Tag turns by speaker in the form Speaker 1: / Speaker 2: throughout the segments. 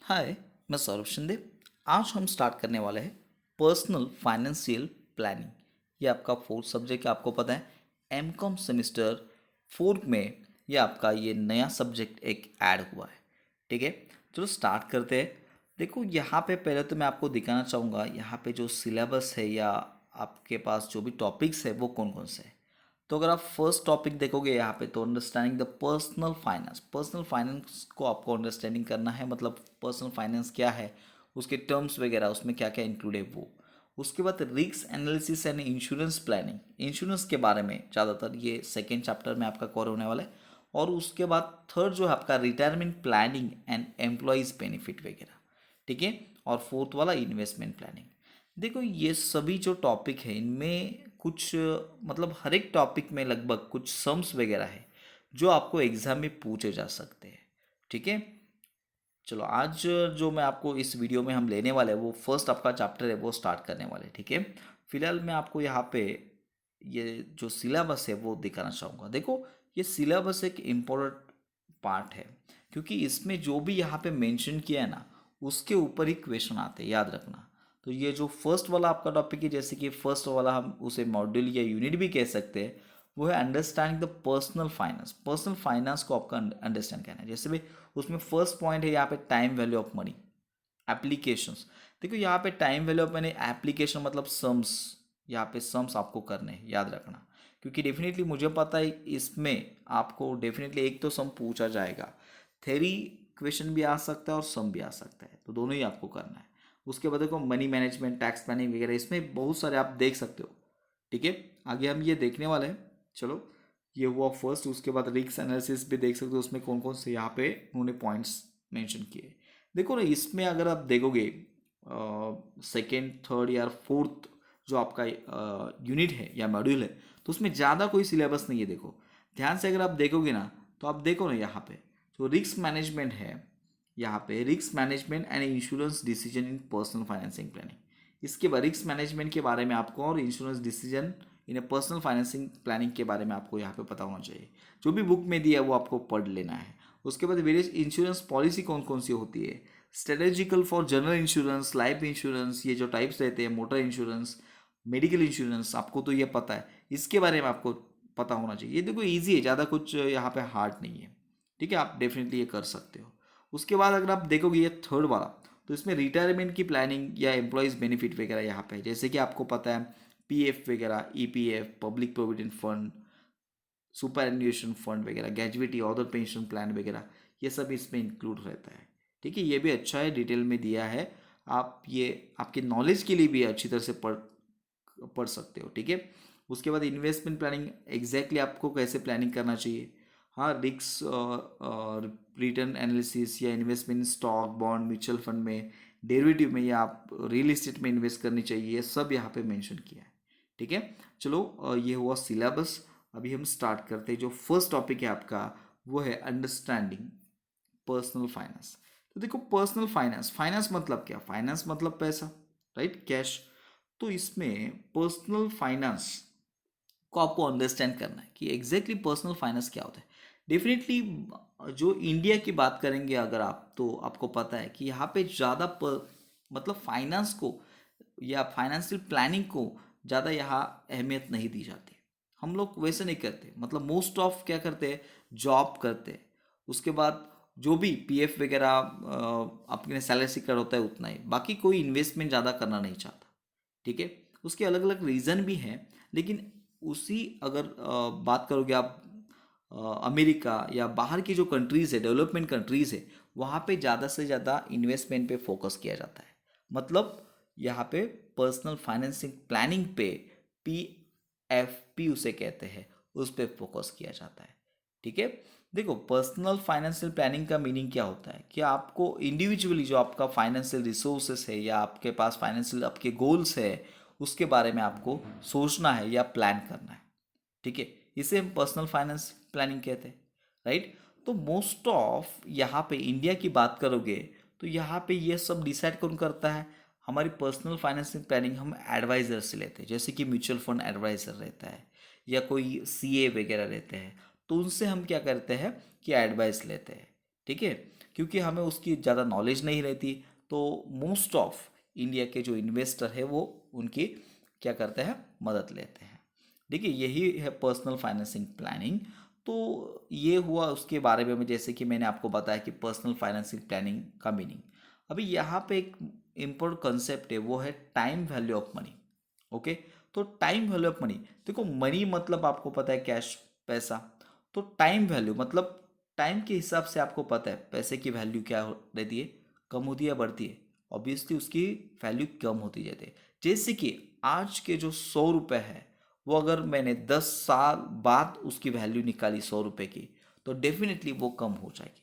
Speaker 1: हाय, मैं सौरभ शिंदे। आज हम स्टार्ट करने वाले हैं पर्सनल फाइनेंशियल प्लानिंग। ये आपका फोर्थ सब्जेक्ट, आपको पता है एम कॉम सेमिस्टर फोर्थ में ये आपका ये नया सब्जेक्ट एक ऐड हुआ है। ठीक है, चलो स्टार्ट करते हैं। देखो यहाँ पे पहले तो मैं आपको दिखाना चाहूँगा यहाँ पे जो सिलेबस है या आपके पास जो भी टॉपिक्स है वो कौन कौन से हैं। तो अगर आप फर्स्ट टॉपिक देखोगे यहाँ पे तो अंडरस्टैंडिंग द पर्सनल फाइनेंस को आपको अंडरस्टैंडिंग करना है, मतलब पर्सनल फाइनेंस क्या है, उसके टर्म्स वगैरह उसमें क्या क्या इंक्लूड है वो। उसके बाद risk analysis and insurance planning, insurance के बारे में ज़्यादातर ये सेकेंड चैप्टर में आपका कवर होने वाला है। और उसके बाद थर्ड जो है आपका retirement planning and employees benefit वगैरह। ठीक है, और फोर्थ वाला इन्वेस्टमेंट प्लानिंग। देखो ये सभी जो टॉपिक है इनमें कुछ मतलब हर एक टॉपिक में लगभग कुछ सम्स वगैरह है जो आपको एग्जाम में पूछे जा सकते हैं। ठीक है, चलो आज जो मैं आपको इस वीडियो में हम लेने वाले हैं वो फर्स्ट आपका चैप्टर है वो स्टार्ट करने वाले हैं। ठीक है, फिलहाल मैं आपको यहाँ पे ये जो सिलेबस है वो दिखाना चाहूँगा। देखो ये सिलेबस एक इम्पोर्टेंट पार्ट है क्योंकि इसमें जो भी यहाँ पे मेंशन किया है ना उसके ऊपर ही क्वेश्चन आते हैं, याद रखना। तो ये जो फर्स्ट वाला आपका टॉपिक है, जैसे कि फर्स्ट वाला हम उसे मॉड्यूल या यूनिट भी कह सकते हैं, वो है अंडरस्टैंडिंग द पर्सनल फाइनेंस को आपका अंडरस्टैंड करना है। जैसे भी उसमें फर्स्ट पॉइंट है यहाँ पे time value of money applications. देखो यहाँ पे time value of money application मतलब सम्स, यहाँ पे सम्स आपको करने हैं, याद रखना। क्योंकि डेफिनेटली मुझे पता है इसमें आपको डेफिनेटली एक तो सम पूछा जाएगा, थेरी क्वेश्चन भी आ सकता है और सम भी आ सकता है, तो दोनों ही आपको करना है। उसके बाद देखो मनी मैनेजमेंट, टैक्स प्लानिंग वगैरह, इसमें बहुत सारे आप देख सकते हो। ठीक है, आगे हम ये देखने वाले हैं। चलो ये हुआ फर्स्ट, उसके बाद रिस्क एनालिसिस भी देख सकते हो, उसमें कौन कौन से यहाँ पे उन्होंने पॉइंट्स मेंशन किए। देखो ना इसमें अगर आप देखोगे सेकेंड थर्ड या फोर्थ जो आपका यूनिट है या मॉड्यूल है तो उसमें ज़्यादा कोई सिलेबस नहीं है। देखो ध्यान से अगर आप देखोगे ना तो आप देखो ना यहाँ पे जो रिस्क मैनेजमेंट है, यहाँ पे risk management and insurance decision in personal financing planning. इसके बाद रिस्क मैनेजमेंट के बारे में आपको और insurance decision in personal financing planning के बारे में आपको यहाँ पे पता होना चाहिए। जो भी बुक में दिया है वो आपको पढ़ लेना है। उसके बाद वेरियस इंश्योरेंस पॉलिसी कौन कौन सी होती है, strategical for general insurance, life insurance, ये जो टाइप्स रहते हैं, मोटर इंश्योरेंस, मेडिकल इंश्योरेंस, आपको तो ये पता है, इसके बारे में आपको पता होना चाहिए। ये देखो इजी है, ज़्यादा कुछ यहाँ पे हार्ड नहीं है। ठीक है, आप डेफिनेटली ये कर सकते हो। उसके बाद अगर आप देखोगे ये थर्ड वाला, तो इसमें रिटायरमेंट की प्लानिंग या एम्प्लॉयज़ बेनिफिट वगैरह यहाँ पे है। जैसे कि आपको पता है पीएफ वगैरह, EPF, public provident fund, superannuation fund वगैरह, ग्रेजुएटी, अदर पेंशन प्लान वगैरह, ये सब इसमें इंक्लूड रहता है। ठीक है, ये भी अच्छा है, डिटेल में दिया है। आप ये आपके नॉलेज के लिए भी अच्छी तरह से पढ़ पढ़ सकते हो। ठीक है, उसके बाद इन्वेस्टमेंट प्लानिंग, एग्जैक्टली आपको कैसे प्लानिंग करना चाहिए। हाँ, रिस्क रिटर्न एनालिसिस या investment stock, bond, mutual fund में, डेरिवेटिव में या आप रियल इस्टेट में इन्वेस्ट करनी चाहिए, ये सब यहाँ पे मेंशन किया है। ठीक है, चलो ये हुआ सिलेबस। अभी हम स्टार्ट करते हैं। जो फर्स्ट टॉपिक है आपका वो है अंडरस्टैंडिंग पर्सनल फाइनेंस। तो देखो पर्सनल फाइनेंस, फाइनेंस मतलब क्या, फाइनेंस मतलब पैसा, राइट, कैश। तो इसमें पर्सनल फाइनेंस को आपको अंडरस्टैंड करना है कि एग्जैक्टली पर्सनल फाइनेंस क्या होता है। डेफिनेटली जो इंडिया की बात करेंगे अगर आप, तो आपको पता है कि यहाँ पे ज़्यादा मतलब फाइनेंस को या फाइनेंशियल प्लानिंग को ज़्यादा यहाँ अहमियत नहीं दी जाती। हम लोग वैसे नहीं करते, मतलब मोस्ट ऑफ क्या करते हैं, जॉब करते हैं। उसके बाद जो भी पीएफ वगैरह अपने सैलरी से कर होता है उतना ही, बाकी कोई इन्वेस्टमेंट ज़्यादा करना नहीं चाहता। ठीक है, उसके अलग अलग रीज़न भी हैं। लेकिन उसी अगर बात करोगे आप अमेरिका या बाहर की जो कंट्रीज़ है, डेवलपमेंट कंट्रीज़ है, वहाँ पे ज़्यादा से ज़्यादा इन्वेस्टमेंट पे फोकस किया जाता है। मतलब यहाँ पे पर्सनल फाइनेंसिंग प्लानिंग पे, पीएफपी उसे कहते हैं, उस पे फोकस किया जाता है। ठीक है, देखो पर्सनल फाइनेंशियल प्लानिंग का मीनिंग क्या होता है कि आपको इंडिविजुअली जो आपका फाइनेंशियल रिसोर्सेस है या आपके पास फाइनेंशियल आपके गोल्स है उसके बारे में आपको सोचना है या प्लान करना है। ठीक है, इसे हम पर्सनल फाइनेंस प्लानिंग कहते हैं, राइट। तो मोस्ट ऑफ यहाँ पे इंडिया की बात करोगे तो यहाँ पे ये सब डिसाइड कौन करता है, हमारी पर्सनल फाइनेंसिंग प्लानिंग हम एडवाइज़र से लेते हैं। जैसे कि म्यूचुअल फंड एडवाइज़र रहता है या कोई सीए वगैरह रहते हैं, तो उनसे हम क्या करते हैं कि एडवाइस लेते हैं। ठीक है, क्योंकि हमें उसकी ज़्यादा नॉलेज नहीं रहती, तो मोस्ट ऑफ इंडिया के जो इन्वेस्टर है वो उनकी क्या करते हैं, मदद लेते हैं। देखिए यही है पर्सनल फाइनेंसिंग प्लानिंग। तो ये हुआ उसके बारे में, जैसे कि मैंने आपको बताया कि पर्सनल फाइनेंसिंग प्लानिंग का मीनिंग। अभी यहाँ पे एक इम्पोर्टेंट कंसेप्ट है, वो है time value of money. Okay, तो टाइम वैल्यू ऑफ मनी, देखो मनी मतलब आपको पता है कैश, पैसा। तो टाइम वैल्यू मतलब टाइम के हिसाब से आपको पता है पैसे की वैल्यू क्या रहती है, कम होती है या बढ़ती है। ऑब्वियसली उसकी वैल्यू कम होती जाती है। जैसे कि आज के जो 100 रुपये है, वो अगर मैंने 10 साल बाद उसकी वैल्यू निकाली 100 रुपये की, तो डेफिनेटली वो कम हो जाएगी।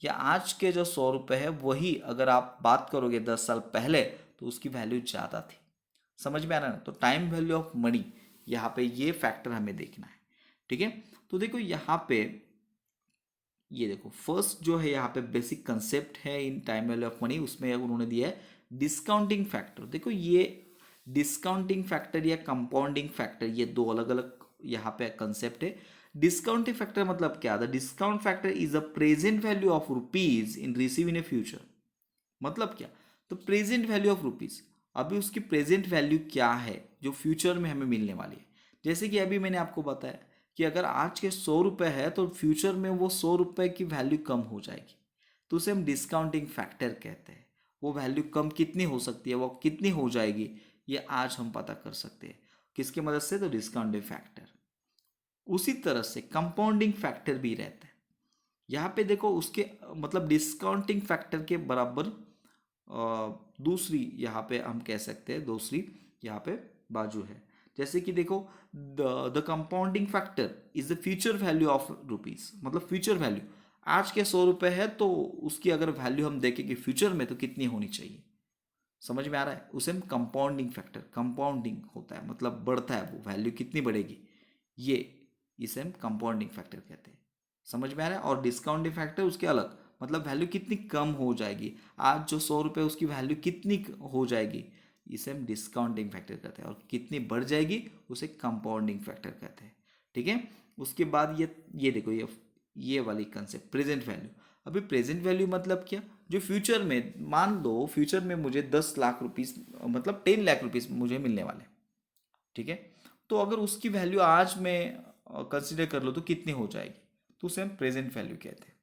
Speaker 1: या आज के जो 100 रुपये है, वही अगर आप बात करोगे 10 साल पहले, तो उसकी वैल्यू ज़्यादा थी। समझ में आ रहा है ना? तो टाइम वैल्यू ऑफ मनी, यहाँ पे ये फैक्टर हमें देखना है। ठीक है, तो देखो यहाँ पे ये देखो फर्स्ट जो है यहाँ पे बेसिक कंसेप्ट है in time value of money, उसमें उन्होंने दिया है डिस्काउंटिंग फैक्टर। देखो ये डिस्काउंटिंग फैक्टर या कंपाउंडिंग फैक्टर, ये दो अलग अलग यहाँ पे कंसेप्ट है। डिस्काउंटिंग फैक्टर मतलब क्या? The discount factor is a present value of rupees in receive in A future. मतलब क्या? तो प्रेजेंट वैल्यू ऑफ रुपीज, अभी उसकी प्रेजेंट वैल्यू क्या है जो फ्यूचर में हमें मिलने वाली है। जैसे कि अभी मैंने आपको बताया कि अगर आज के 100 रुपये है, तो फ्यूचर में वो 100 रुपये की वैल्यू कम हो जाएगी, तो उसे हम डिस्काउंटिंग फैक्टर कहते हैं। वो वैल्यू कम कितनी हो सकती है, वो कितनी हो जाएगी, ये आज हम पता कर सकते हैं। किसकी मदद से? तो डिस्काउंटिंग फैक्टर। उसी तरह से कंपाउंडिंग फैक्टर भी रहता है। यहाँ पे देखो उसके मतलब डिस्काउंटिंग फैक्टर के बराबर दूसरी यहाँ पे हम कह सकते हैं, दूसरी यहाँ पे बाजू है। जैसे कि देखो the compounding factor is the future value of rupees, मतलब फ्यूचर वैल्यू आज के 100 रुपये है, तो उसकी अगर वैल्यू हम देखें कि फ्यूचर में तो कितनी होनी चाहिए। समझ में आ रहा है? उसे हम कंपाउंडिंग फैक्टर, कंपाउंडिंग होता है मतलब बढ़ता है, वो वैल्यू कितनी बढ़ेगी, ये इसे हम कंपाउंडिंग फैक्टर कहते हैं। समझ में आ रहा है? और डिस्काउंटिंग फैक्टर उसके अलग, मतलब वैल्यू कितनी कम हो जाएगी, आज जो 100 रुपये उसकी वैल्यू कितनी हो जाएगी, इसे हम डिस्काउंटिंग फैक्टर कहते हैं। और कितनी बढ़ जाएगी उसे कंपाउंडिंग फैक्टर कहते हैं। ठीक है, उसके बाद ये देखो ये वाली कंसेप्ट प्रेजेंट वैल्यू। अभी प्रेजेंट वैल्यू मतलब क्या? जो फ्यूचर में, मान लो फ्यूचर में मुझे 10 लाख रुपीस मतलब 10 लाख रुपीस मुझे मिलने वाले। ठीक है, तो अगर उसकी वैल्यू आज में कंसिडर कर लो तो कितनी हो जाएगी, तो उसे हम प्रेजेंट वैल्यू कहते हैं।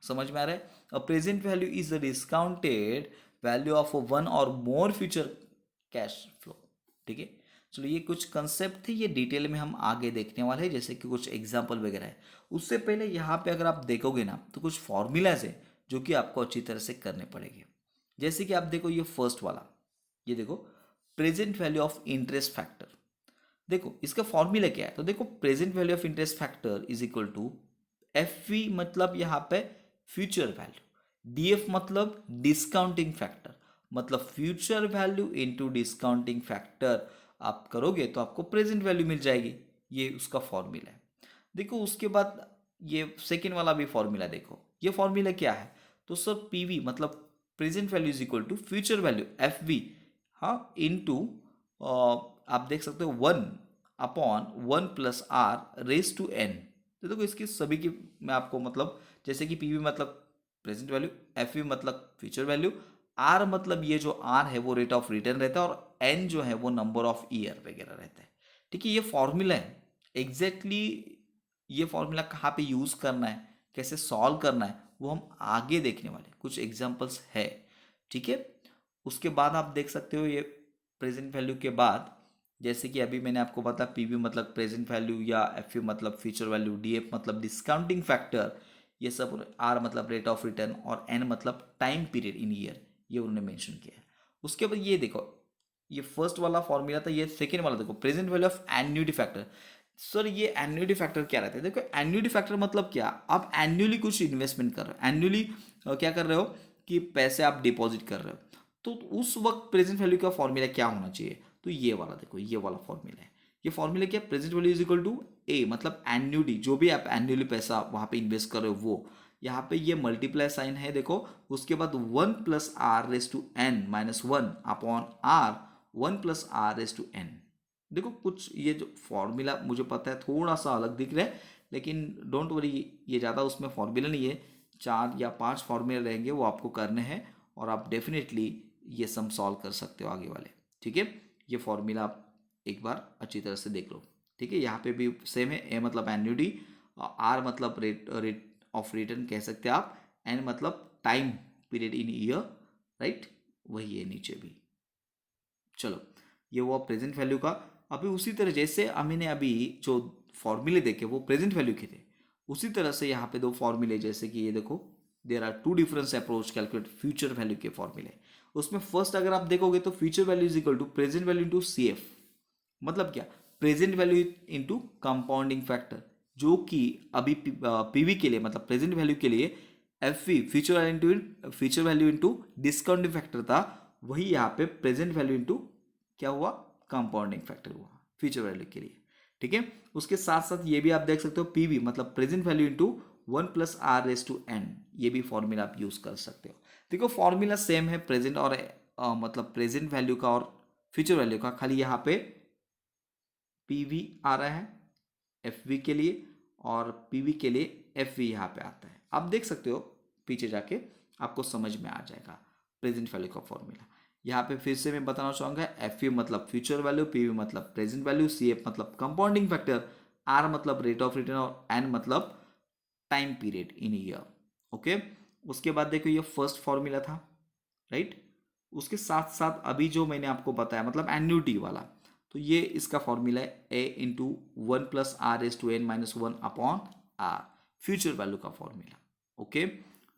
Speaker 1: समझ में आ रहा है? A present value is the discounted value of one और मोर फ्यूचर कैश फ्लो। ठीक है, चलो ये कुछ कंसेप्ट थे, ये डिटेल में हम आगे देखने वाले हैं, जैसे कि कुछ एग्जांपल वगैरह है। उससे पहले यहाँ पे अगर आप देखोगे ना, तो कुछ फॉर्मूलाज है जो कि आपको अच्छी तरह से करने पड़ेंगे। जैसे कि आप देखो ये फर्स्ट वाला, ये देखो present value of interest factor. देखो इसका फॉर्मूला क्या है, तो देखो present value of interest factor is equal to F V, मतलब यहाँ पे फ्यूचर वैल्यू, डी एफ मतलब डिस्काउंटिंग फैक्टर, मतलब future value into discounting factor आप करोगे तो आपको प्रेजेंट वैल्यू मिल जाएगी। ये उसका फॉर्मूला है। देखो उसके बाद ये सेकेंड वाला भी फॉर्मूला देखो, ये फॉर्मूला क्या है, तो सर पीवी मतलब present value is equal to future value F V, हाँ, इनटू आप देख सकते हो 1/1 + r⁻⁴ तो देखो इसकी सभी की मैं आपको मतलब, जैसे कि पीवी मतलब प्रेजेंट वैल्यू, एफ वी मतलब फ्यूचर वैल्यू, आर मतलब ये जो आर है वो रेट ऑफ रिटर्न रहता है, और एन जो है वो नंबर ऑफ ईयर वगैरह रहता है। ठीक है, ये फॉर्मूला है एग्जैक्टली। ये फॉर्मूला कहाँ पे यूज़ करना है, कैसे सॉल्व करना है, वो हम आगे देखने वाले कुछ एग्जांपल्स है। ठीक है, उसके बाद आप देख सकते हो ये प्रेजेंट वैल्यू के बाद, जैसे कि अभी मैंने आपको बताया पीवी मतलब प्रेजेंट वैल्यू, या एफ मतलब फ्यूचर वैल्यू, डीएफ मतलब डिस्काउंटिंग फैक्टर, ये सब, आर मतलब रेट ऑफ रिटर्न, और एन मतलब टाइम पीरियड इन ईयर, ये उन्होंने मेंशन किया है। उसके बाद ये देखो, ये फर्स्ट वाला फॉर्मूला था, ये सेकेंड वाला देखो present value of annuity factor. Sir ये एन्युटी फैक्टर क्या रहता है? देखो एन्युटी फैक्टर मतलब क्या, आप एन्युअली कुछ इन्वेस्टमेंट कर रहे हो, एन्युअली क्या कर रहे हो कि पैसे आप डिपॉजिट कर रहे हो, तो उस वक्त प्रेजेंट वैल्यू का फॉर्मूला क्या होना चाहिए, तो ये वाला देखो, ये वाला फॉर्मूला है। ये फॉर्मूला क्या, present value is equal to A, मतलब एन्युटी, जो भी आप एन्युअली पैसा वहाँ पे इन्वेस्ट कर रहे हो वो, यहाँ पे ये मल्टीप्लाई साइन है देखो, उसके बाद 1+r⁻1 देखो कुछ ये जो फॉर्मूला मुझे पता है थोड़ा सा अलग दिख रहा है, लेकिन डोंट वरी, ये ज़्यादा उसमें फॉर्मूला नहीं है, 4 या 5 फॉर्मूले रहेंगे वो आपको करने हैं और आप डेफिनेटली ये सम सॉल्व कर सकते हो आगे वाले। ठीक है, ये फॉर्मूला आप एक बार अच्छी तरह से देख लो। ठीक है, यहाँ पे भी सेम है। ए मतलब एन्युटी, आर मतलब रेट ऑफ रिटर्न कह सकते हैं आप, एन मतलब time period in year, right, वही है नीचे भी। चलो, ये हुआ प्रेजेंट वैल्यू का। अभी उसी तरह जैसे हमने अभी जो फॉर्मूले देखे वो प्रेजेंट वैल्यू के थे, उसी तरह से यहाँ पे दो फॉर्मूले, जैसे कि ये देखो, there are two difference approach calculate future value के फॉर्मूले। उसमें फर्स्ट अगर आप देखोगे तो future value is equal to present value into C F. मतलब क्या, present value into compounding factor, जो कि अभी पीवी के लिए मतलब प्रेजेंट वैल्यू के लिए F V future value into discounting factor था, वही यहाँ पे प्रेजेंट वैल्यू इंटू क्या हुआ, कंपाउंडिंग फैक्टर हुआ फ्यूचर वैल्यू के लिए। ठीक है, उसके साथ साथ ये भी आप देख सकते हो पीवी मतलब प्रेजेंट वैल्यू इंटू 1+r⁻n, ये भी फॉर्मूला आप यूज कर सकते हो। देखो फॉर्मूला सेम है प्रेजेंट और मतलब प्रेजेंट वैल्यू का और फ्यूचर वैल्यू का, खाली यहाँ पे पीवी आ रहा है एफ के लिए और पीवी के लिए एफ यहाँ पे आता है। आप देख सकते हो पीछे जाके, आपको समझ में आ जाएगा प्रेजेंट वैल्यू का फॉर्मूला। यहाँ पे फिर से मैं बताना चाहूँगा, एफ मतलब फ्यूचर वैल्यू, पीवी मतलब प्रेजेंट वैल्यू, सी एफ मतलब कंपाउंडिंग फैक्टर, आर मतलब रेट ऑफ रिटर्न और एन मतलब time period in year. Okay, उसके बाद देखो ये फर्स्ट फॉर्मूला था, राइट। उसके साथ साथ अभी जो मैंने आपको बताया मतलब एन्युटी वाला, तो ये इसका फॉर्मूला है ए इंटू 1+r⁻n-1/r, फ्यूचर वैल्यू का फॉर्मूला। ओके,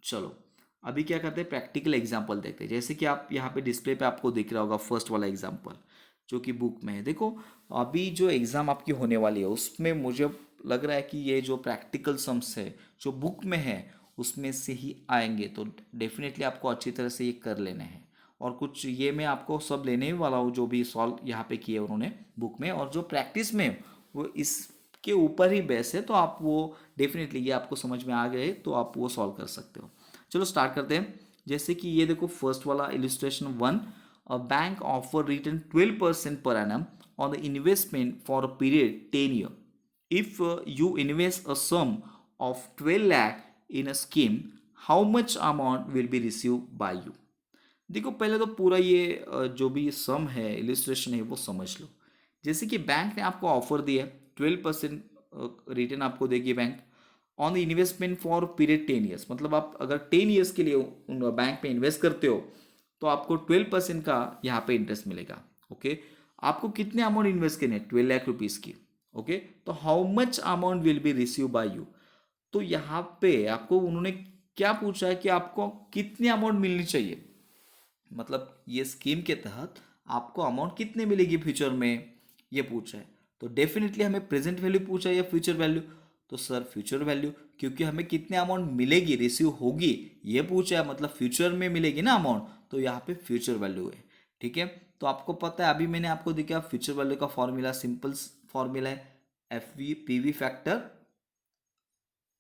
Speaker 1: चलो अभी क्या करते हैं, प्रैक्टिकल एग्जांपल देखते हैं। जैसे कि आप यहाँ पे डिस्प्ले पे आपको दिख रहा होगा फर्स्ट वाला एग्जांपल जो कि बुक में है। देखो अभी जो एग्ज़ाम आपकी होने वाली है उसमें मुझे लग रहा है कि ये जो प्रैक्टिकल सम्स है जो बुक में है उसमें से ही आएंगे, तो डेफिनेटली आपको अच्छी तरह से ये कर लेने हैं। और कुछ ये मैं आपको सब लेने ही वाला हूँ जो भी सॉल्व यहाँ पे किए उन्होंने बुक में, और जो प्रैक्टिस में वो इसके ऊपर ही बेस है, तो आप वो डेफिनेटली ये आपको समझ में आ गए तो आप वो सॉल्व कर सकते हो। चलो स्टार्ट करते हैं। जैसे कि ये देखो फर्स्ट वाला illustration 1, a bank offer return 12% per annum on the investment for a period 10 year. If you invest a sum of 12 lakh in a scheme, how much amount will be received by you? देखो पहले तो पूरा ये जो भी सम है illustration है वो समझ लो। जैसे कि बैंक ने आपको ऑफर दिया है 12% रिटर्न आपको देगी bank on the investment for period 10 years, मतलब आप अगर 10 ईयर्स के लिए उन बैंक में इन्वेस्ट करते हो तो आपको 12% का यहाँ पे इंटरेस्ट मिलेगा। ओके, आपको कितने अमाउंट इन्वेस्ट करने हैं, 12 लाख रुपीज़ की। ओके, तो how much amount will be receive by you, तो यहाँ पे आपको उन्होंने क्या पूछा है कि आपको कितनी अमाउंट मिलनी चाहिए, मतलब ये स्कीम के तहत आपको अमाउंट कितने मिलेगी फ्यूचर में, ये पूछा है। तो डेफिनेटली हमें प्रेजेंट वैल्यू पूछा है या फ्यूचर वैल्यू, तो सर फ्यूचर वैल्यू, क्योंकि हमें कितने अमाउंट मिलेगी रिसीव होगी ये पूछा है, मतलब फ्यूचर में मिलेगी ना अमाउंट, तो यहाँ पे फ्यूचर वैल्यू है। ठीक है, तो आपको पता है अभी मैंने आपको दिखाया फ्यूचर वैल्यू का फॉर्मूला, सिंपल फॉर्मूला है F V PV factor,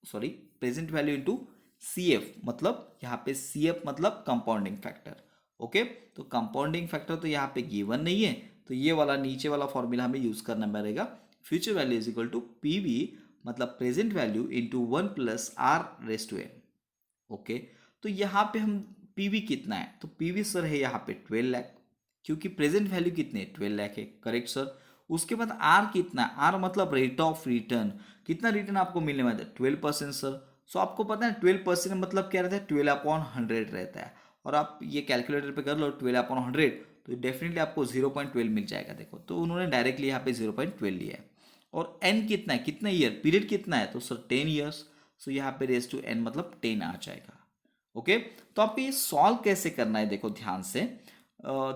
Speaker 1: sorry present value into C F, मतलब यहाँ पे सी एफ मतलब कंपाउंडिंग फैक्टर। ओके, तो कंपाउंडिंग फैक्टर तो यहाँ पे गिवन नहीं है, तो ये वाला नीचे वाला फॉर्मूला हमें यूज करना पड़ेगा। Future value is equal to P V मतलब present value into 1+r⁻n। Okay, तो यहाँ पे हम पीवी कितना है, तो पीवी सर है यहाँ पे 12 लाख, क्योंकि प्रेजेंट वैल्यू कितने 12 लाख है, करेक्ट सर। उसके बाद आर कितना है, आर मतलब रेट ऑफ रिटर्न, कितना रिटर्न आपको मिलने वाला है 12% सर। सो आपको पता है 12% मतलब क्या रहता है, 12/100 रहता है। और आप ये कैलकुलेटर पे कर लो 12/100, तो डेफिनेटली आपको 0.12 मिल जाएगा। देखो तो उन्होंने डायरेक्टली यहाँ पे 0.12 लिया है। और एन कितना है, कितना ईयर, पीरियड कितना है, तो सर 10 ईयर्स। सो यहाँ पे रेस टू एन मतलब 10 आ जाएगा। ओके, तो आपको ये सॉल्व कैसे करना है, देखो ध्यान से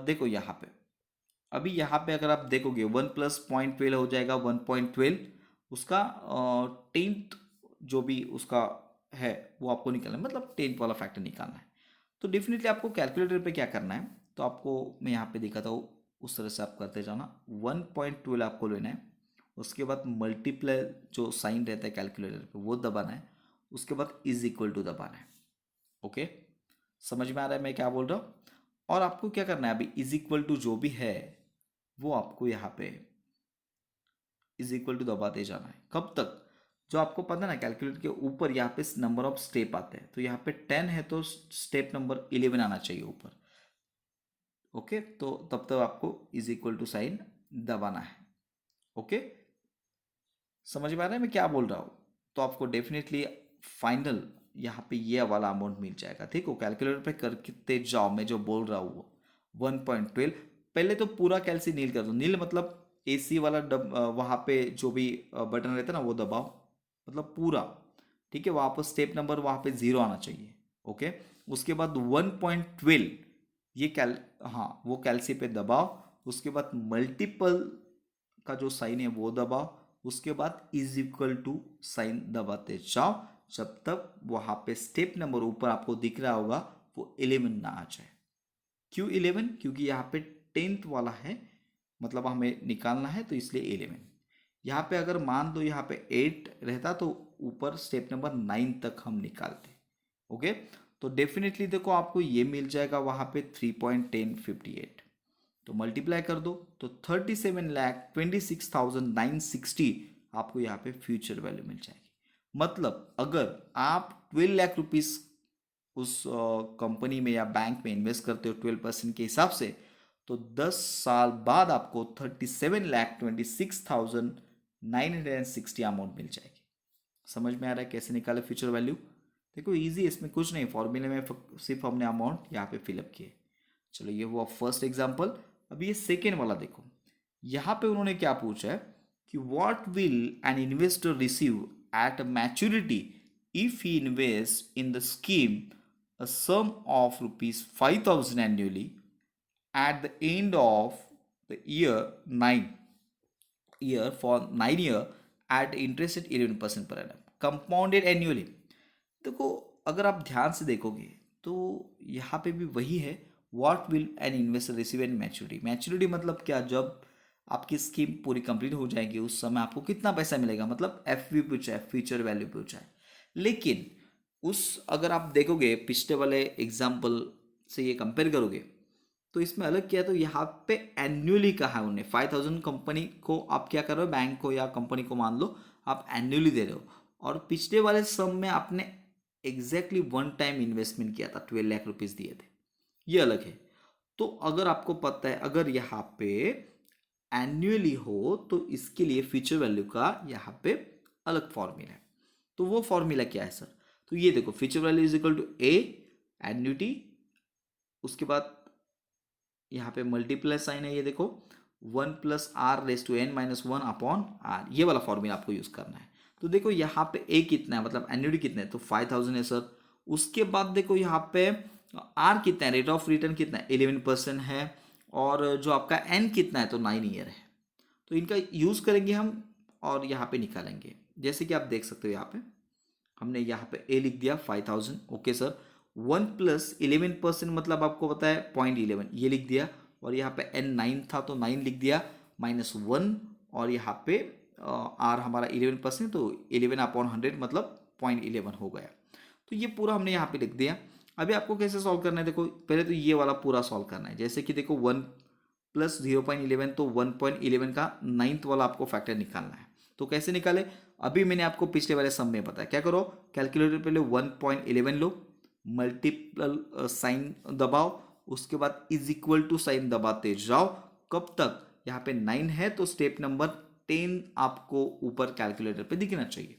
Speaker 1: देखो यहाँ पे, अभी यहाँ पे अगर आप देखोगे 1+0.12 हो जाएगा 1.12, उसका 10th जो भी उसका है वो आपको निकालना है, मतलब 10th वाला फैक्टर निकालना है। तो डेफिनेटली आपको कैलकुलेटर पे क्या करना है, तो आपको मैं यहाँ पे दिखाता हूँ, उस तरह से आप करते जाना। 1.12 आपको लेना है, उसके बाद मल्टीप्लाई जो साइन रहता है कैलकुलेटर पे वो दबाना है, उसके बाद इज इक्वल टू दबाना है। ओके, समझ में आ रहा है मैं क्या बोल रहा हूँ। और आपको क्या करना है, अभी इज इक्वल टू जो भी है वो आपको यहाँ पे इज इक्वल टू दबाते जाना है। कब तक, जो आपको पता है ना कैलकुलेटर के ऊपर यहाँ पे नंबर ऑफ स्टेप आते हैं, तो यहाँ पे 10 है तो स्टेप नंबर 11 आना चाहिए ऊपर। ओके, तो तब तक आपको इज इक्वल टू साइन दबाना है। ओके, समझ में आ रहा है मैं क्या बोल रहा हूँ? तो आपको डेफिनेटली फाइनल यहाँ पे ये वाला अमाउंट मिल जाएगा। ठीक हो, कैलकुलेटर पे करते जाओ, मैं जो बोल रहा हूँ वो 1.12। पहले तो पूरा कैलसी नील कर दो। नील मतलब एसी वाला वहाँ पे जो भी बटन रहता है ना वो दबाओ, मतलब पूरा। ठीक है, वहाँ पर स्टेप नंबर वहाँ पे 0 आना चाहिए। ओके, उसके बाद 1.12 ये कैल हाँ वो कैलसी पे दबाओ। उसके बाद मल्टीपल का जो साइन है वो दबाओ। उसके बाद इज इक्वल टू साइन दबाते जाओ जब तक वहां पे स्टेप नंबर ऊपर आपको दिख रहा होगा वो 11 ना आ जाए। क्यों 11? क्योंकि यहाँ पे 10th वाला है, मतलब हमें निकालना है, तो इसलिए 11। यहाँ पे अगर मान दो यहाँ पे 8 रहता तो ऊपर स्टेप नंबर 9 तक हम निकालते। ओके, तो डेफिनेटली देखो आपको ये मिल जाएगा वहाँ पे 3.1058। तो मल्टीप्लाई कर दो तो 37,26,960 आपको यहाँ पे फ्यूचर वैल्यू मिल जाएगी। मतलब अगर आप 12 लाख रुपीस उस कंपनी में या बैंक में इन्वेस्ट करते हो 12% के हिसाब से, तो 10 साल बाद आपको 37,26,960 अमाउंट मिल जाएगी। समझ में आ रहा है कैसे निकाले फ्यूचर वैल्यू? देखो इजी, इसमें कुछ नहीं, फॉर्मूले में सिर्फ हमने अमाउंट यहाँ पे फिलअप किए। चलो ये हुआ फर्स्ट एग्जाम्पल। अब ये सेकेंड वाला देखो, यहाँ पे उन्होंने क्या पूछा है कि what will an investor receive at maturity if he invest in the scheme a sum of ₹5,000 annually at the end of the year for 9 year at interest at 11% per annum compounded annually। देखो अगर आप ध्यान से देखोगे तो यहाँ पे भी वही है, what will an investor receive an maturity. Maturity मतलब क्या, जब आपकी स्कीम पूरी कंप्लीट हो जाएगी उस समय आपको कितना पैसा मिलेगा, मतलब एफ वी पूछा है, फ्यूचर वैल्यू पूछा है। लेकिन उस अगर आप देखोगे पिछले वाले एग्जाम्पल से ये कंपेयर करोगे तो इसमें अलग किया, तो यहाँ पे एन्युअली कहा है उन्हें। 5,000 कंपनी को आप क्या कर रहे हो, बैंक को या कंपनी को मान लो आप एन्युअली दे रहे हो, और पिछले वाले सम में आपने एग्जैक्टली वन टाइम इन्वेस्टमेंट किया था, 12 लाख रुपीज दिए थे, ये अलग है। तो अगर आपको पता है अगर यहाँ पे एन्युअली हो तो इसके लिए फ्यूचर वैल्यू का यहाँ पे अलग फॉर्मूला है। तो वो फॉर्मूला क्या है सर? तो ये देखो future value is equal to A annuity, उसके बाद यहाँ पे मल्टीप्लाई साइन है, ये देखो 1+r⁻n - 1 अपॉन r, ये वाला फॉर्मूला आपको यूज करना है। तो देखो यहाँ पे a कितना है, मतलब एन्युटी कितना है, तो 5,000 है सर। उसके बाद देखो यहाँ पे r कितना है, रेट ऑफ रिटर्न कितना है, 11% है, और जो आपका n कितना है तो 9 ईयर है। तो इनका यूज करेंगे हम और यहाँ पे निकालेंगे। जैसे कि आप देख सकते हो यहाँ पे हमने यहाँ पे a लिख दिया 5,000। ओके सर, 1+11% मतलब आपको पता है 0.11, ये लिख दिया, और यहाँ पे n 9 था तो 9 लिख दिया, -1, और यहाँ पे r हमारा 11% तो 11/100 मतलब 0.11 हो गया। तो ये पूरा हमने यहाँ पे लिख दिया। अभी आपको कैसे सॉल्व करना है, देखो पहले तो ये वाला पूरा सॉल्व करना है। जैसे कि देखो 1+0.11 तो 1.11 का 9th वाला आपको फैक्टर निकालना है। तो कैसे निकाले, अभी मैंने आपको पिछले वाले सम में बताया। क्या करो, कैलकुलेटर पहले 1.11 लो, मल्टीपल साइन दबाओ, उसके बाद इज इक्वल टू साइन दबाते जाओ। कब तक, यहाँ पे 9 है तो स्टेप नंबर 10 आपको ऊपर कैलकुलेटर पे दिखना चाहिए।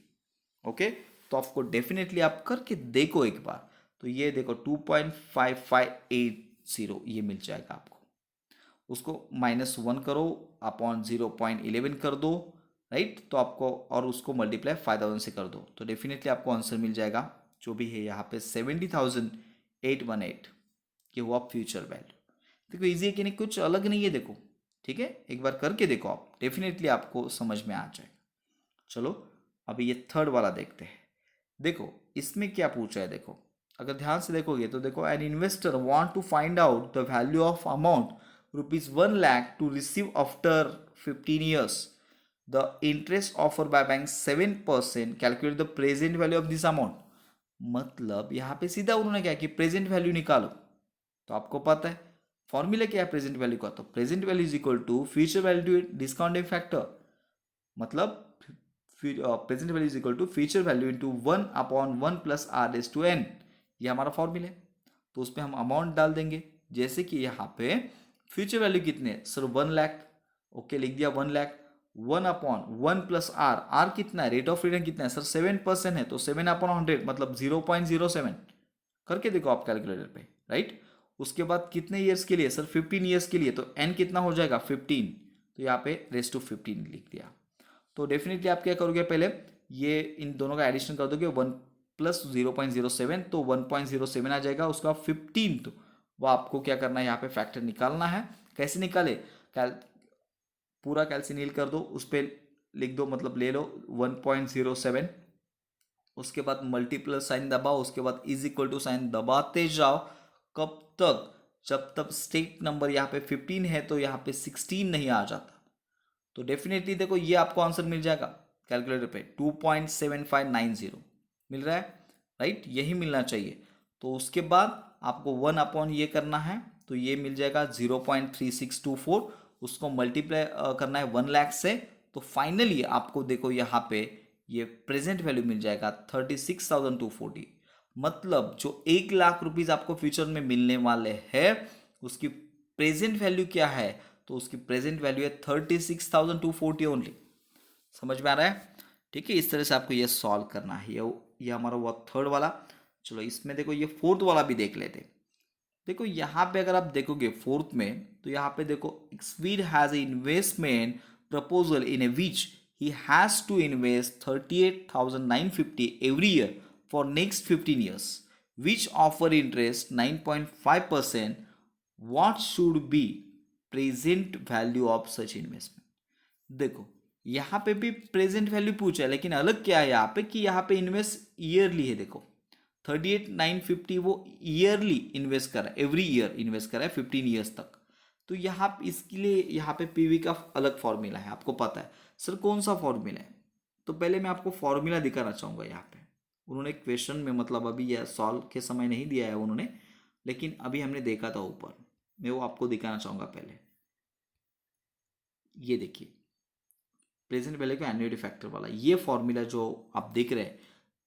Speaker 1: ओके, तो आपको डेफिनेटली आप करके देखो एक बार। तो ये देखो 2.5580 ये मिल जाएगा आपको। उसको -1 करो अपॉन 0.11 कर दो, राइट, तो आपको, और उसको मल्टीप्लाई 5,000 से कर दो, तो डेफिनेटली आपको आंसर मिल जाएगा जो भी है यहाँ पे 70,818। ये हुआ फ्यूचर वैल्यू। देखो इजी है कि नहीं, कुछ अलग नहीं है देखो। ठीक है, एक बार करके देखो आप, डेफिनेटली आपको समझ में आ जाएगा। चलो अभी ये थर्ड वाला देखते हैं। देखो इसमें क्या पूछा है, देखो अगर ध्यान से देखोगे तो देखो an investor want to find out the value of amount ₹1 lakh to receive after 15 years the interest offered by bank 7%, calculate the present value of this amount। मतलब यहाँ पे सीधा उन्होंने क्या कि प्रेजेंट वैल्यू निकालो। तो आपको पता है फॉर्मूला क्या है प्रेजेंट वैल्यू का, तो present value is equal to future value discounting factor, मतलब present value is equal to future value into 1/1 plus R raise to N, ये हमारा फॉर्मूला है। तो उस पर हम अमाउंट डाल देंगे, जैसे कि यहाँ पे फ्यूचर वैल्यू कितने सर 1 लाख, ओके लिख दिया 1 लाख, 1/1 प्लस आर, आर कितना है, रेट ऑफ रिटर्न कितना है सर 7% है, तो 7/100 मतलब 0.07 करके देखो आप कैलकुलेटर पे, राइट। उसके बाद कितने ईयर्स के लिए सर 15 ईयर्स के लिए, तो एन कितना हो जाएगा 15, तो यहाँ पे रेस टू 15 लिख दिया। तो डेफिनेटली आप क्या करोगे, पहले ये इन दोनों का एडिशन कर दोगे, 1 प्लस 0.07 तो 1.07 आ जाएगा, उसका 15 तो वो आपको क्या करना है, यहाँ पे फैक्टर निकालना है। कैसे निकाले, पूरा कैल्सिनिल कर दो, उस पर लिख दो, मतलब ले लो 1.07, उसके बाद मल्टीप्ल साइन दबाओ, उसके बाद इज इक्वल टू साइन दबाते जाओ, कब तक, जब तक स्टेट नंबर यहाँ पे 15 है तो यहाँ पे 16 नहीं आ जाता। तो डेफिनेटली देखो ये आपको आंसर मिल जाएगा कैलकुलेटर पे 2.7590 मिल रहा है, राइट, यही मिलना चाहिए। तो उसके बाद आपको 1 अपॉन ये करना है, तो ये मिल जाएगा 0.3624, उसको मल्टीप्लाई करना है 1 लाख से, तो फाइनली आपको देखो यहाँ पे ये प्रेजेंट वैल्यू मिल जाएगा 36,240, मतलब जो 1 लाख रुपीज आपको फ्यूचर में मिलने वाले हैं उसकी प्रेजेंट वैल्यू क्या है, तो उसकी प्रेजेंट वैल्यू है 36,240 ओनली। समझ में आ रहा है, ठीक है। इस तरह से आपको ये सॉल्व करना है। ये हमारा हुआ थर्ड वाला। चलो इसमें देखो ये फोर्थ वाला भी देख लेते। देखो यहाँ पे अगर आप देखोगे फोर्थ में, तो यहाँ पे देखो एक्सवीड has a investment proposal in a which he has to invest 38,950 every year for next 15 years, which offer interest 9.5%. What should be present value of such investment? देखो यहाँ पे भी प्रेजेंट वैल्यू पूछा है, लेकिन अलग क्या है यहाँ पे कि यहाँ पे इन्वेस्ट ईयरली है। देखो 38,950 वो ईयरली इन्वेस्ट कर रहा है, एवरी ईयर इन्वेस्ट कर रहा है 15 ईयर्स तक। तो यहाँ इसके लिए यहाँ पे पीवी का अलग फॉर्मूला है, आपको पता है। सर कौन सा फॉर्मूला है, तो पहले मैं आपको फॉर्मूला दिखाना चाहूँगा। यहाँ पे उन्होंने क्वेश्चन में, मतलब अभी यह सॉल्व के समय नहीं दिया है उन्होंने, लेकिन अभी हमने देखा था ऊपर, मैं वो आपको दिखाना चाहूँगा। पहले ये देखिए प्रेजेंट वैल्यू का एन्युटी फैक्टर वाला ये फॉर्मूला जो आप देख रहे हैं,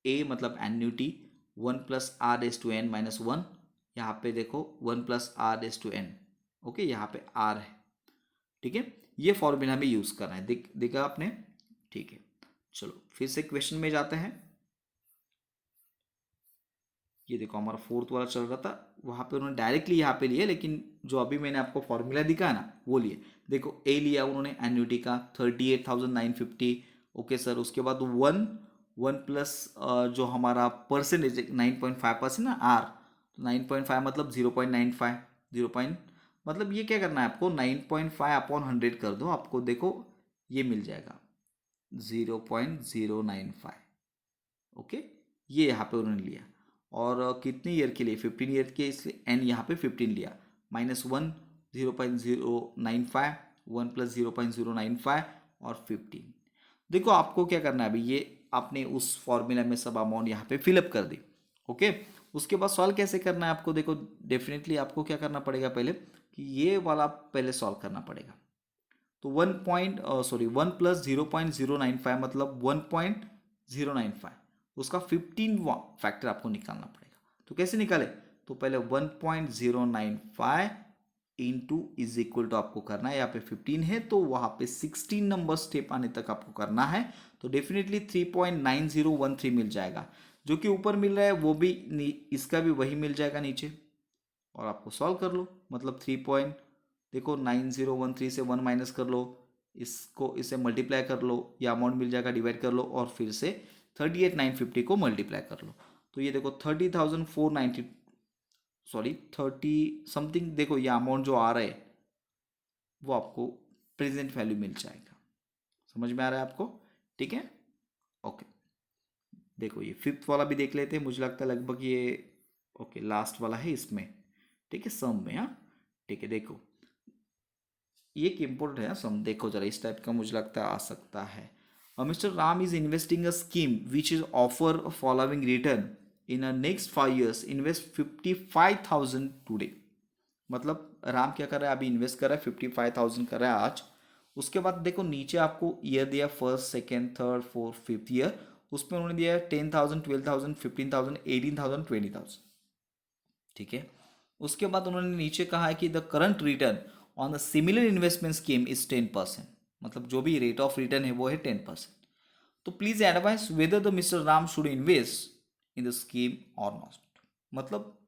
Speaker 1: ए मतलब annuity 1 plus R S to N minus 1, यहाँ पे देखो 1 plus R S to N, okay यहाँ पे आर है, ठीक है। ये फॉर्मूला हमें यूज़ करना है, देखा आपने, ठीक है। चलो फिर से क्वेश्चन में जाते हैं। ये देखो हमारा फोर्थ वाला चल रहा था, वहाँ पे उन्होंने डायरेक्टली यहाँ पे लिए, लेकिन जो अभी मैंने आपको फॉर्मूला दिखाया ना वो लिए। देखो ए लिया उन्होंने एन्युटी का 38,950, ओके सर। उसके बाद 1 प्लस जो हमारा परसेंटेज 9.5% ना आर, तो 9.5 मतलब 0.95, 0. मतलब ये क्या करना है आपको 9.5/100 कर दो, आपको देखो ये मिल जाएगा 0.095, ओके। ये यहाँ पे उन्होंने लिया, और कितने ईयर के लिए 15 ईयर के, इसलिए एन यहाँ पे 15 लिया, -1 0.095, 1 प्लस 0.095 और 15। देखो आपको क्या करना है अभी, ये आपने उस फॉर्मूला में सब अमाउंट यहाँ पे फिलअप कर दी, ओके। उसके बाद सॉल्व कैसे करना है आपको, देखो डेफिनेटली आपको क्या करना पड़ेगा पहले कि ये वाला पहले सॉल्व करना पड़ेगा। तो 1 प्लस 0.095 मतलब 1.095, उसका 15 फैक्टर आपको निकालना पड़ेगा। तो कैसे निकाले, तो पहले 1.095 इंटू इज इक्वल टू आपको करना है, यहाँ पे 15 है तो वहाँ पे 16 नंबर स्टेप आने तक आपको करना है। तो डेफिनेटली 3.9013 मिल जाएगा, जो कि ऊपर मिल रहा है वो भी इसका भी वही मिल जाएगा नीचे, और आपको सॉल्व कर लो, मतलब 3. देखो 9013 से 1 माइनस कर लो, इसको इसे मल्टीप्लाई कर लो, या अमाउंट मिल जाएगा, डिवाइड कर लो, और फिर से 38,950 को मल्टीप्लाई कर लो। तो ये देखो 30,490, सॉरी 30 समथिंग, देखो ये अमाउंट जो आ रहा है वो आपको प्रेजेंट वैल्यू मिल जाएगा। समझ में आ रहा है आपको, ठीक है, ओके। देखो ये फिफ्थ वाला भी देख लेते हैं, मुझे लगता है लगभग ये ओके लास्ट वाला है इसमें, ठीक है, सम में, हाँ ठीक है। देखो ये एक इम्पोर्टेंट है सम, देखो जरा इस टाइप का मुझे लगता है आ सकता है। Mister Ram is investing a scheme which is offer following return in a next 5 years, invest 55,000 today. मतलब राम क्या कर रहा है, अभी इन्वेस्ट कर रहा है 55,000 कर रहा है आज, उसके बाद देखो नीचे आपको ईयर दिया first second third fourth fifth year, उसमें उन्होंने दिया है 10,000 12,000 15,000 18,000 20,000। ठीक है, उसके बाद उन्होंने नीचे कहा है कि the current return on the similar investment scheme is 10%, मतलब जो भी रेट ऑफ रिटर्न है वो है 10%। तो please advice whether the mister Ram should invest in the scheme और नॉट, मतलब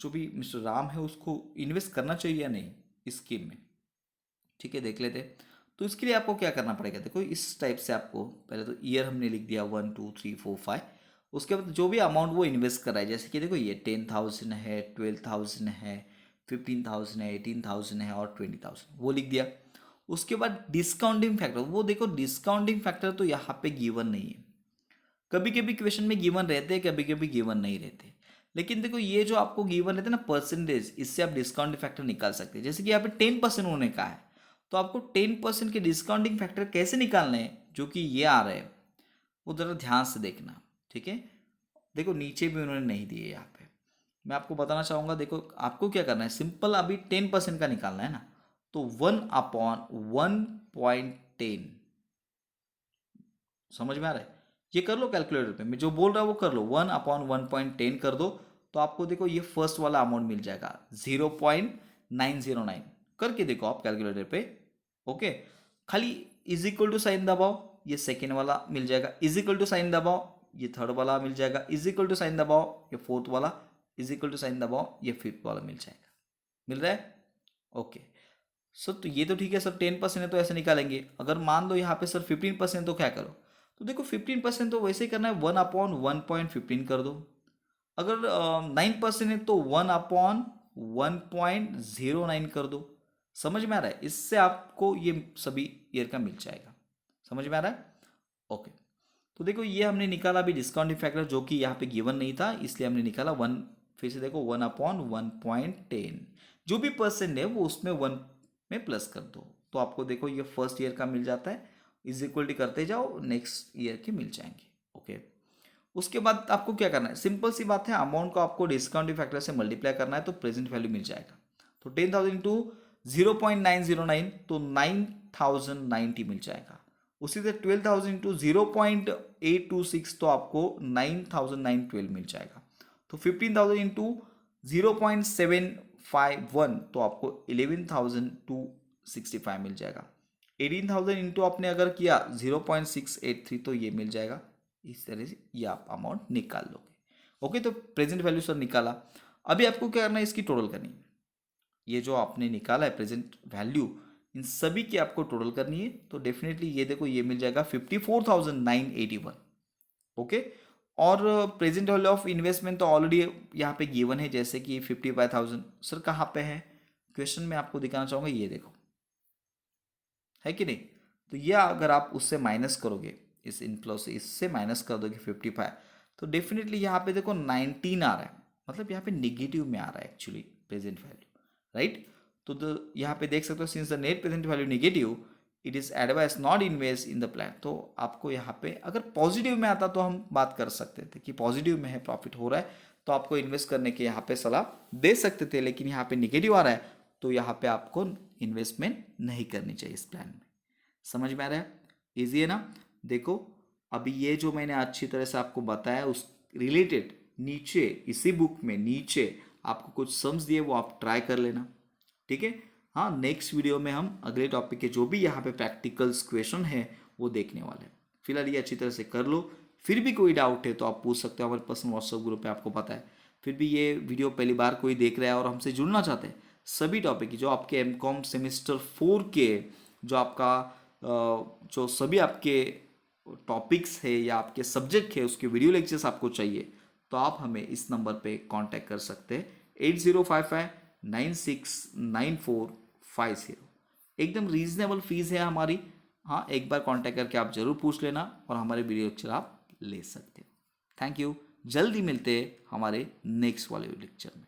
Speaker 1: जो भी मिस्टर राम है उसको इन्वेस्ट करना चाहिए या नहीं इस स्कीम में। ठीक है, देख लेते हैं। तो इसके लिए आपको क्या करना पड़ेगा, देखो इस टाइप से आपको पहले तो ईयर हमने लिख दिया 1 2 3 4 5, उसके बाद जो भी अमाउंट वो इन्वेस्ट कर रहा है, जैसे कि देखो ये 10,000 है, 12,000 है, 15,000 है, 18,000 है और 20,000 वो लिख दिया। उसके बाद डिस्काउंटिंग फैक्टर, वो देखो डिस्काउंटिंग फैक्टर तो यहाँ पे गिवन नहीं है, कभी कभी क्वेश्चन में गिवन रहते हैं, कभी कभी गिवन नहीं रहते। लेकिन देखो ये जो आपको गिवन रहते हैं ना परसेंटेज, इससे आप डिस्काउंटिंग फैक्टर निकाल सकते हैं। जैसे कि यहाँ पे 10% उन्होंने कहा है, तो आपको 10% के डिस्काउंटिंग फैक्टर कैसे निकालने हैं, जो कि ये आ रहे हैं, वो जरा ध्यान से देखना। ठीक है, देखो नीचे भी उन्होंने नहीं दिए यहाँ पे, मैं आपको बताना चाहूँगा। देखो आपको क्या करना है, सिंपल अभी 10% का निकालना है ना, तो 1/1.10, समझ में आ रहा है, ये कर लो कैलकुलेटर पे, मैं जो बोल रहा हूँ वो कर लो, 1/1.10 कर दो, तो आपको देखो ये फर्स्ट वाला अमाउंट मिल जाएगा 0.909, करके देखो आप कैलकुलेटर पे। ओके, खाली इज इक्वल टू साइन दबाओ, ये सेकेंड वाला मिल जाएगा, इज इक्वल टू साइन दबाओ, ये थर्ड वाला मिल जाएगा, इज इक्वल टू साइन दबाओ, ये फोर्थ वाला, इज इक्वल टू साइन दबाओ, ये फिफ्थ वाला मिल जाएगा। मिल रहा है? ओके सर, तो ये तो ठीक है सर, 10% है तो ऐसे निकालेंगे। अगर मान लो यहाँ पे सर 15%, तो क्या करो, तो देखो 15% तो वैसे ही करना है, 1/1.15 कर दो। अगर 9% है तो 1/1.09 कर दो। समझ में आ रहा है? इससे आपको ये सभी ईयर का मिल जाएगा। समझ में आ रहा है? ओके, तो देखो ये हमने निकाला अभी डिस्काउंटिंग फैक्टर, जो कि यहाँ पे गिवन नहीं था, इसलिए हमने निकाला 1। फिर से देखो 1/1.10, जो भी परसेंट है वो उसमें 1 में प्लस कर दो, तो आपको देखो ये फर्स्ट ईयर का मिल जाता है, इज इक्वल टू करते जाओ, नेक्स्ट ईयर के मिल जाएंगे। ओके, उसके बाद आपको क्या करना है, सिंपल सी बात है, अमाउंट को आपको डिस्काउंटिंग फैक्टर से मल्टीप्लाई करना है, तो प्रेजेंट वैल्यू मिल जाएगा। तो 10,000 इंटू 0.909, तो 9,090 मिल जाएगा। उसी से 12,000 इंटू 0.826, तो आपको 9,912 मिल जाएगा। तो 15,000 इंटू 0.751, तो आपको 11,265 मिल जाएगा। 18,000 इंटू आपने अगर किया 0.683, तो ये मिल जाएगा। इस तरह से ये आप अमाउंट निकाल लोगे। ओके, तो प्रेजेंट वैल्यू सर निकाला, अभी आपको क्या करना है, इसकी टोटल करनी है। ये जो आपने निकाला है प्रेजेंट वैल्यू, इन सभी की आपको टोटल करनी है, तो डेफिनेटली ये देखो ये मिल जाएगा 54,981। ओके, और प्रेजेंट वैल्यू ऑफ इन्वेस्टमेंट तो ऑलरेडी यहाँ पे गिवन है, जैसे कि 55,000। सर कहाँ पे है, क्वेश्चन में आपको दिखाना चाहूँगा, ये देखो है कि नहीं। तो ये अगर आप उससे माइनस करोगे, इस इनफ्लो से इससे माइनस कर दोगे 55, तो डेफिनेटली यहाँ पे देखो 19 आ रहा है, मतलब यहाँ पे निगेटिव में आ रहा है एक्चुअली प्रेजेंट वैल्यू, राइट। तो यहाँ पे देख सकते हो, since the net present value negative, it is advice not invest in the plan. तो आपको यहाँ पे अगर पॉजिटिव में आता तो हम बात कर सकते थे कि पॉजिटिव में है, प्रॉफिट हो रहा है, तो आपको इन्वेस्ट करने के यहाँ पे सलाह दे सकते थे, लेकिन यहाँ पे निगेटिव आ रहा है, तो यहाँ पे आपको इन्वेस्टमेंट नहीं करनी चाहिए इस प्लान में। समझ में आ रहा है? इजी है ना? देखो अभी ये जो मैंने अच्छी तरह से आपको बताया, उस रिलेटेड नीचे इसी बुक में नीचे आपको कुछ सम्स दिए, वो आप ट्राई कर लेना। ठीक है, हाँ, नेक्स्ट वीडियो में हम अगले टॉपिक के जो भी यहाँ पे प्रैक्टिकल्स क्वेश्चन है वो देखने वाले हैं। फिलहाल ये अच्छी तरह से कर लो, फिर भी कोई डाउट है तो आप पूछ सकते हो, हमारे पर्सनल व्हाट्सएप ग्रुप पे आपको पता है। फिर भी ये वीडियो पहली बार कोई देख रहा है और हमसे जुड़ना चाहते हैं, सभी टॉपिक की जो आपके एमकॉम सेमेस्टर 4 के जो आपका जो सभी आपके टॉपिक्स है या आपके सब्जेक्ट है उसके वीडियो लेक्चर्स आपको चाहिए, तो आप हमें इस नंबर पे कांटेक्ट कर सकते हैं 8055969450। एकदम रीजनेबल फीस है हमारी। हाँ, एक बार कांटेक्ट करके आप जरूर पूछ लेना और हमारे वीडियो लेक्चर आप ले सकते हो। थैंक यू, जल्दी मिलते हैं हमारे नेक्स्ट वाले लेक्चर में।